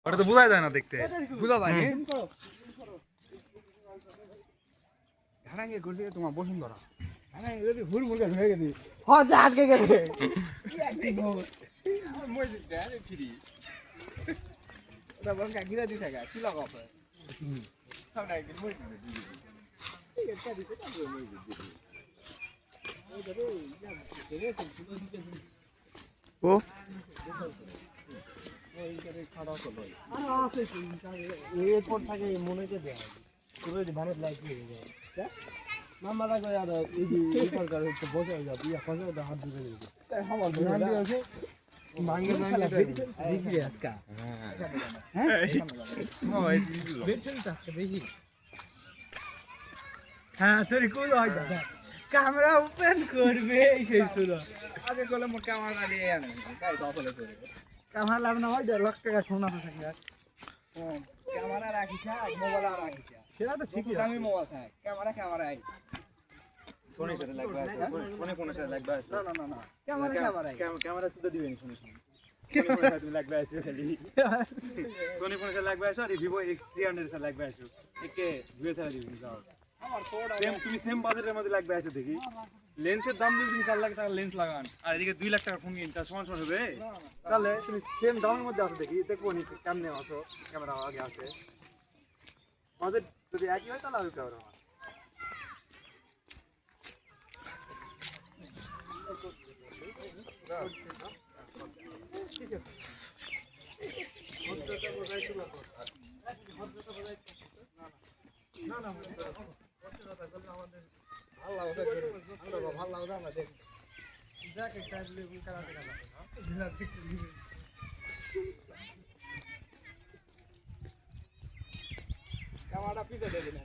ওটা তো বোঝা যায় না দেখতে। বুঝা যায় নি হারাঙ্গে করতে তোমার বসুন্ধরা হারাঙ্গে যদি হুল মুলকে হয়ে গেছে হ্যাঁ যা আটকে গেছে মই দিতে আরে ফ্রি ওটা বলকা গিরা দিতে গা কি লাগাবে সব নাই কি মই দিতে ঠিক আছে দিতে না মই দিতে ও এরপর থাকে মনে করে দেয় পুরো ভারত লাইফ হয়ে যায় মামা লাগবে আর এই যে সরকার হচ্ছে বসে যাবে ইয়া ফসল হাত দিবে তাই আমার ধ্যান আছে মাঙ্গে মাঙ্গে বেশি আজকা হ্যাঁ ওই বেশি টাকা বেশি হ্যাঁ তোর কোল হয় দাদা ক্যামেরা ওপেন করবে সেই শুরু আগে কোলে মোর ক্যামেরা নিয়ে আনে তাই দখলে করে ক্যামেরা লাভ না হয় 1.5 লাখ টাকা সোনা থাকে ক্যামেরা রাখিছ মোবাইল রাখিছ সেটা তো ঠিকই দামি মোবাইল থাকে ক্যামেরা আই সোনি সাথে লাগবে সোনি ফোনের সাথে লাগবে না না না না ক্যামেরা শুধু দিবেন সোনি ফোনের সাথে লাগবে আছে খালি সোনি ফোনের সাথে লাগবে আছে আর ভিভো X300 এর সাথে লাগবে আছে একে দুই সাথে দিবেন যাও আমার কোড সেম তুমি সেম বাজেটের মধ্যে লাগবে আছে দেখি লেন্সের দাম যদি তুমি 4 লাখ টাকা লেন্স লাগান আর এদিকে 2 লাখ টাকা ফোন কিনতে সমান সমান হবে তাহলে তুমি সেম দামের মধ্যে আছে দেখি দেখবো নি কেমনে আছো ক্যামেরা আগে আছে বাজেট যদি একই হয় তাহলে আর ক্যামেরা না না ভালো লাগে আমরা দেখি দেখ একটা লেবু কাটা কাটা ঢিলা দেখতে ক্যামেরাটা পিছে দেবেন